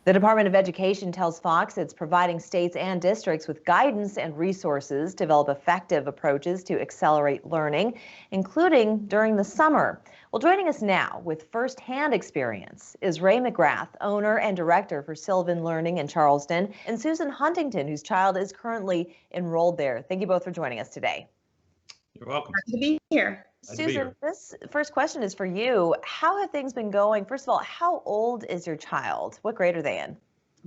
The Department of Education tells Fox it's providing states and districts with guidance and resources to develop effective approaches to accelerate learning, including during the summer. Well, joining us now with firsthand experience is Ray McGrath, owner and director for Sylvan Learning in Charleston, and Susan Huntington, whose child is currently enrolled there. Thank you both for joining us today. You're welcome. Happy to be here. Susan, this first question is for you. How have things been going? First of all, how old is your child? What grade are they in?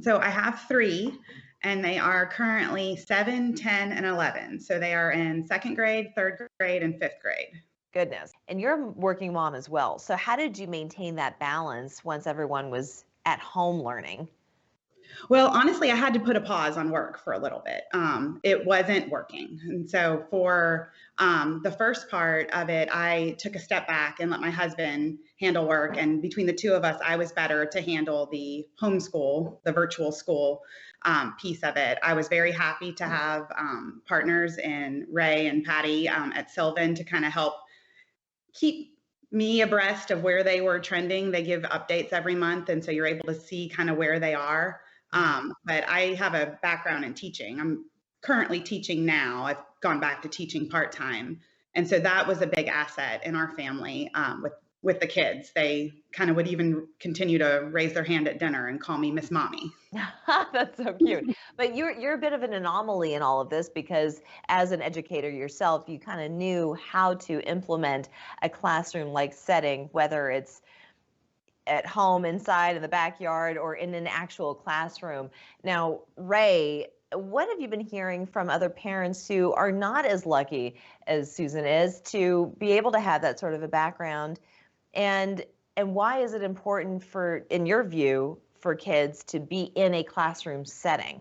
So I have three, and they are currently 7, 10, and 11. So they are in second grade, third grade, and fifth grade. Goodness. And you're a working mom as well. So how did you maintain that balance once everyone was at home learning? Well, honestly, I had to put a pause on work for a little bit. It wasn't working. And so for the first part of it, I took a step back and let my husband handle work. And between the two of us, I was better to handle the homeschool, the virtual school piece of it. I was very happy to have partners in Ray and Patty at Sylvan to kind of help keep me abreast of where they were trending. They give updates every month, and so you're able to see kind of where they are. But I have a background in teaching. I'm currently teaching now. I've gone back to teaching part-time. And so that was a big asset in our family with the kids. They kind of would even continue to raise their hand at dinner and call me Miss Mommy. That's so cute. But you're a bit of an anomaly in all of this because as an educator yourself, you kind of knew how to implement a classroom-like setting, whether it's at home, inside, in the backyard, or in an actual classroom. Now, Ray, what have you been hearing from other parents who are not as lucky as Susan is to be able to have that sort of a background? And why is it important for, in your view, for kids to be in a classroom setting?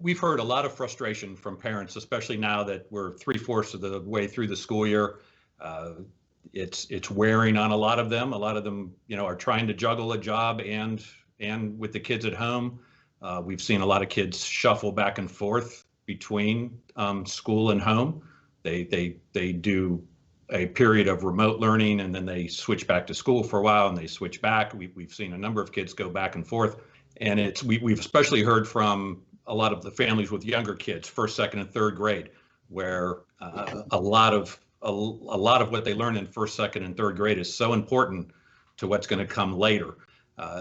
We've heard a lot of frustration from parents, especially now that we're 3/4 of the way through the school year. It's wearing on a lot of them. A lot of them, are trying to juggle a job and with the kids at home. We've seen a lot of kids shuffle back and forth between school and home. They do a period of remote learning and then they switch back to school for a while and they switch back. We've seen a number of kids go back and forth, and we've especially heard from a lot of the families with younger kids, first, second, and third grade, where a lot of what they learn in first, second, and third grade is so important to what's going to come later.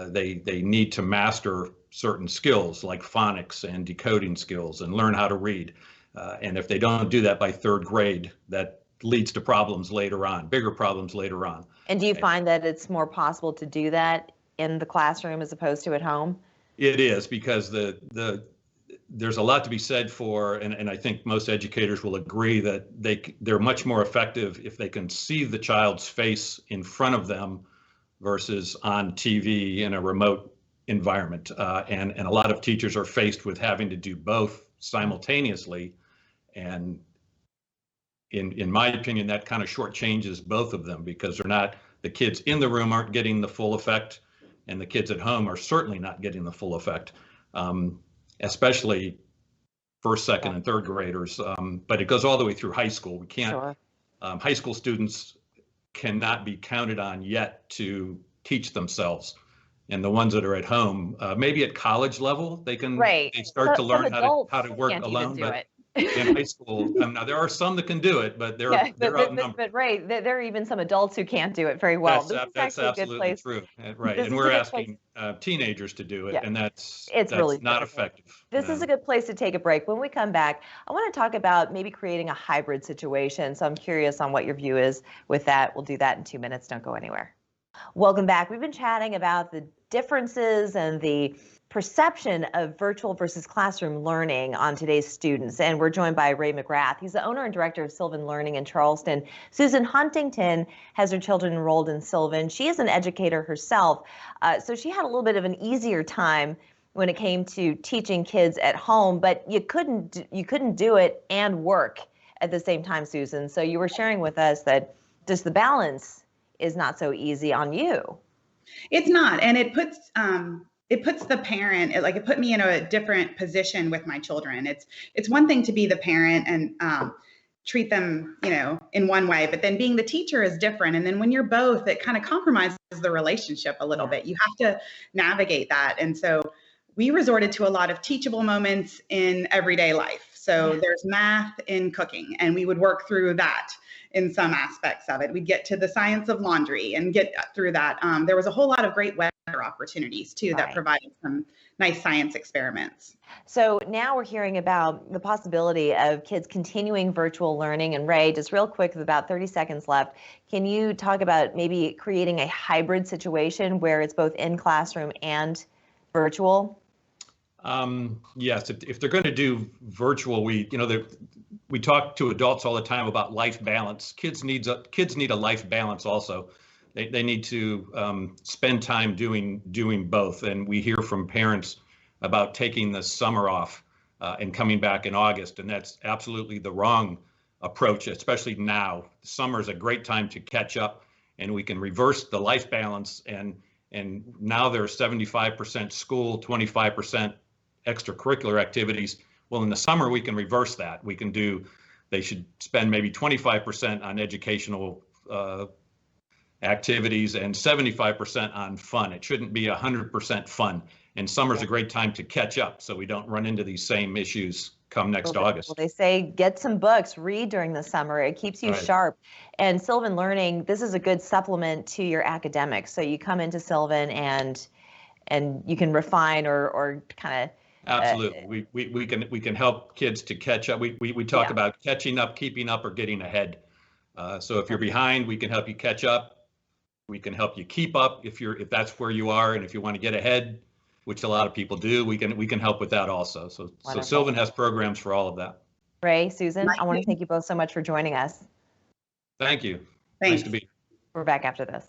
They need to master certain skills like phonics and decoding skills and learn how to read. And if they don't do that by third grade, that leads to problems later on, bigger problems later on. And do you find that it's more possible to do that in the classroom as opposed to at home? It is, because there's a lot to be said for, and I think most educators will agree that they're much more effective if they can see the child's face in front of them versus on TV in a remote environment. And a lot of teachers are faced with having to do both simultaneously. And in my opinion, that kind of shortchanges both of them, because the kids in the room aren't getting the full effect, and the kids at home are certainly not getting the full effect. Especially first, second, and third graders, but it goes all the way through high school. We can't, Sure. High school students cannot be counted on yet to teach themselves. And the ones that are at home, maybe at college level, they start to learn how to work alone. But in high school, now there are some that can do it, but they're outnumbered. But Ray, there are even some adults who can't do it very well. That's absolutely true. Right, and we're asking teenagers to do it, and that's really not effective. This is a good place to take a break. When we come back, I want to talk about maybe creating a hybrid situation. So I'm curious on what your view is with that. We'll do that in 2 minutes. Don't go anywhere. Welcome back. We've been chatting about the differences and the perception of virtual versus classroom learning on today's students. And we're joined by Ray McGrath. He's the owner and director of Sylvan Learning in Charleston. Susan Huntington has her children enrolled in Sylvan. She is an educator herself, so she had a little bit of an easier time when it came to teaching kids at home, but you couldn't do it and work at the same time, Susan. So you were sharing with us that just the balance is not so easy on you. It's not, and it puts the parent, it put me in a different position with my children. It's one thing to be the parent and treat them, in one way, but then being the teacher is different. And then when you're both, it kind of compromises the relationship a little bit. You have to navigate that. And so we resorted to a lot of teachable moments in everyday life. So there's math in cooking, and we would work through that in some aspects of it. We'd get to the science of laundry and get through that. There was a whole lot of great weather opportunities too that provided some nice science experiments. So now we're hearing about the possibility of kids continuing virtual learning. And Ray, just real quick, with about 30 seconds left, can you talk about maybe creating a hybrid situation where it's both in classroom and virtual? Yes, if they're going to do virtual, we talk to adults all the time about life balance. Kids need a life balance also. They need to spend time doing both. And we hear from parents about taking the summer off and coming back in August, and that's absolutely the wrong approach, especially now. Summer is a great time to catch up, and we can reverse the life balance. And now there's 75% school, 25% extracurricular activities. Well, in the summer, we can reverse that. They should spend maybe 25% on educational activities and 75% on fun. It shouldn't be 100% fun. And summer's a great time to catch up so we don't run into these same issues come next August. Well, they say get some books, read during the summer. It keeps you sharp. And Sylvan Learning, this is a good supplement to your academics. So you come into Sylvan and you can refine or kind of absolutely. We can help kids to catch up. We talk about catching up, keeping up, or getting ahead. So if you're behind, we can help you catch up. We can help you keep up if that's where you are, and if you want to get ahead, which a lot of people do, we can help with that also. So Sylvan has programs for all of that. Ray, Susan, I want to thank you both so much for joining us. Thank you. Thanks. Nice to be here. We're back after this.